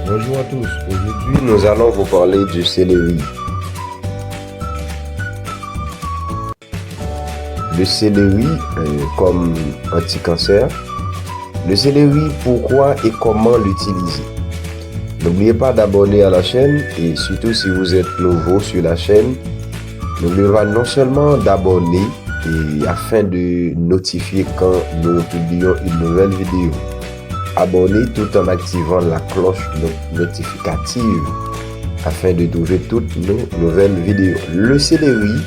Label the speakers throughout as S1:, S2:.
S1: Bonjour à tous. Aujourd'hui, nous allons vous parler du céleri. Le céleri comme anti-cancer. Le céleri, pourquoi et comment l'utiliser? N'oubliez pas d'abonner à la chaîne et surtout si vous êtes nouveau sur la chaîne, n'oubliez pas non seulement d'abonner et afin de notifier quand nous publions une nouvelle vidéo. Abonnez tout en activant la cloche notificative afin de trouver toutes nos nouvelles vidéos. Le céleri,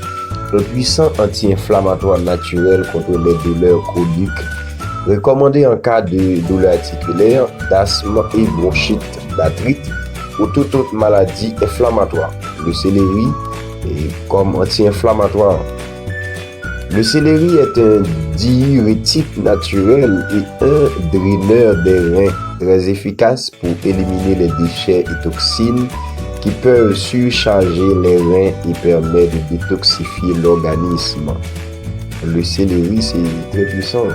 S1: un puissant anti-inflammatoire naturel contre les douleurs chroniques, recommandé en cas de douleurs articulaires, d'asthme et bronchite, d'arthrite ou toute autre maladie inflammatoire. Le céleri est comme anti-inflammatoire. Le céleri est un diurétique naturel et un draineur des reins très efficace pour éliminer les déchets et toxines qui peuvent surcharger les reins et permettre de détoxifier l'organisme. Le céleri, c'est très puissant.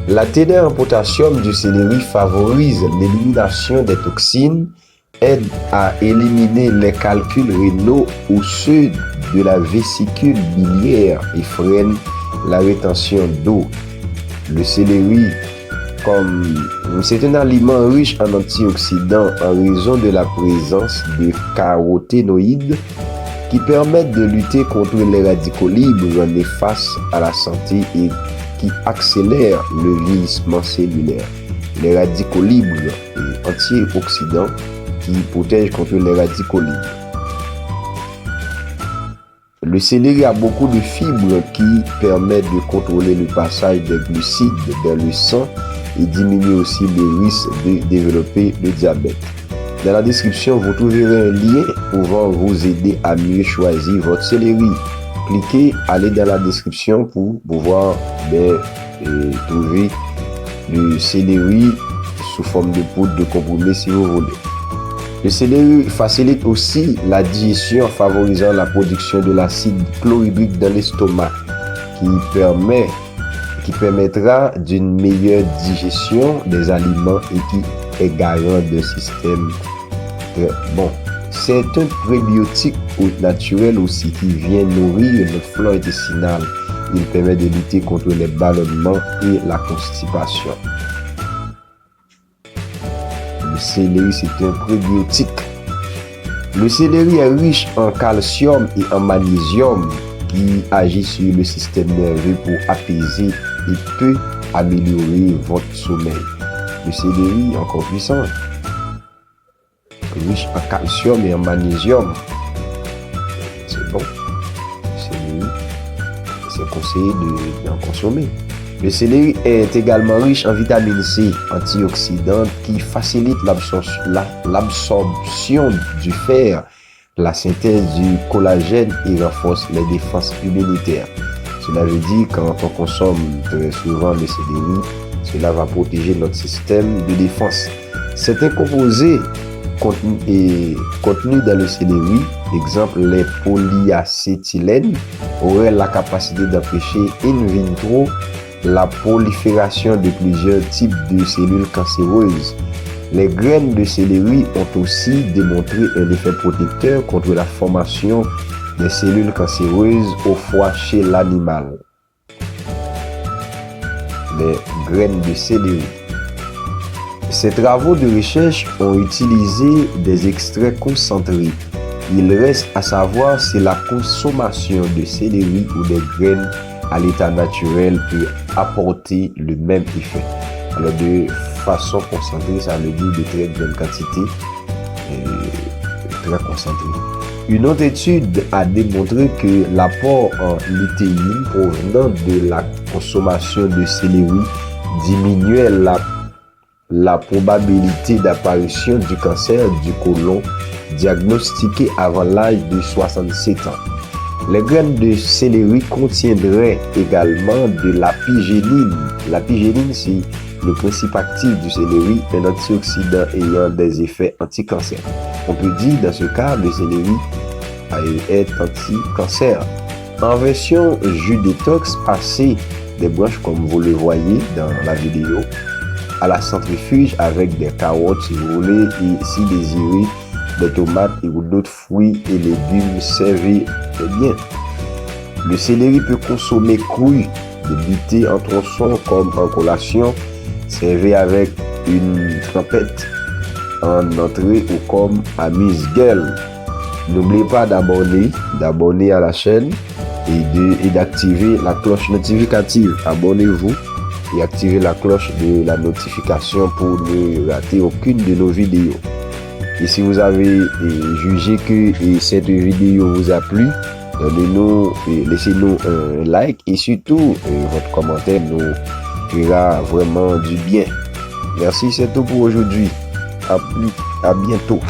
S1: La teneur en potassium du céleri favorise l'élimination des toxines, aide à éliminer les calculs rénaux ou ceux de la vésicule biliaire et freine la rétention d'eau. Le céleri, c'est un aliment riche en antioxydants en raison de la présence de caroténoïdes qui permettent de lutter contre les radicaux libres néfastes à la santé et qui accélèrent le vieillissement cellulaire. Les radicaux libres et antioxydants qui protègent contre les radicaux libres. Le céleri a beaucoup de fibres qui permettent de contrôler le passage des glucides dans le sang et diminuer aussi le risque de développer le diabète. Dans la description, vous trouverez un lien pouvant vous aider à mieux choisir votre céleri. Cliquez, allez dans la description pour pouvoir trouver le céleri sous forme de poudre de comprimé si vous voulez. Le céleri facilite aussi la digestion en favorisant la production de l'acide chlorhydrique dans l'estomac qui permettra d'une meilleure digestion des aliments et qui est garant d'un système très bon. C'est un prébiotique naturel aussi qui vient nourrir notre flore intestinale. Il permet de lutter contre les ballonnements et la constipation. Le céleri, c'est un prébiotique. Le céleri est riche en calcium et en magnésium qui agit sur le système nerveux pour apaiser et peut améliorer votre sommeil. Le céleri, encore puissant, riche en calcium et en magnésium. C'est bon. Le céleri, c'est conseillé d'en consommer. Le céleri est également riche en vitamine C, antioxydante qui facilite l'absorption du fer, la synthèse du collagène et renforce les défenses immunitaires. Cela veut dire que quand on consomme très souvent le céleri, cela va protéger notre système de défense. Certains composés contenus dans le céleri, exemple les polyacétylènes, auraient la capacité d'empêcher in vitro la prolifération de plusieurs types de cellules cancéreuses. Les graines de céleri ont aussi démontré un effet protecteur contre la formation des cellules cancéreuses au foie chez l'animal. Les graines de céleri. Ces travaux de recherche ont utilisé des extraits concentrés. Il reste à savoir si la consommation de céleri ou des graines à l'état naturel peut apporter le même effet. Alors de façon concentrée, ça veut dire de très grande quantité, très concentrée. Une autre étude a démontré que l'apport en lutéine provenant de la consommation de céleri diminuait la probabilité d'apparition du cancer du côlon diagnostiqué avant l'âge de 67 ans. Les graines de céleri contiendraient également de l'apigéline. L'apigéline, c'est le principe actif du céleri, un antioxydant ayant des effets anti-cancer. On peut dire dans ce cas, le céleri est anti-cancer. En version jus détox, passez des branches comme vous le voyez dans la vidéo à la centrifuge avec des carottes si vous voulez, et si désiré, des tomates et d'autres fruits et légumes servis bien. Le céleri peut consommer cru, débité en tronçons comme en collation, servi avec une trempette en entrée ou comme amuse-gueule. N'oubliez pas d'abonner à la chaîne et d'activer la cloche notificative. Abonnez-vous et activez la cloche de la notification pour ne rater aucune de nos vidéos. Et si vous avez jugé que cette vidéo vous a plu, laissez-nous un like et surtout votre commentaire nous fera vraiment du bien. Merci, c'est tout pour aujourd'hui. À bientôt.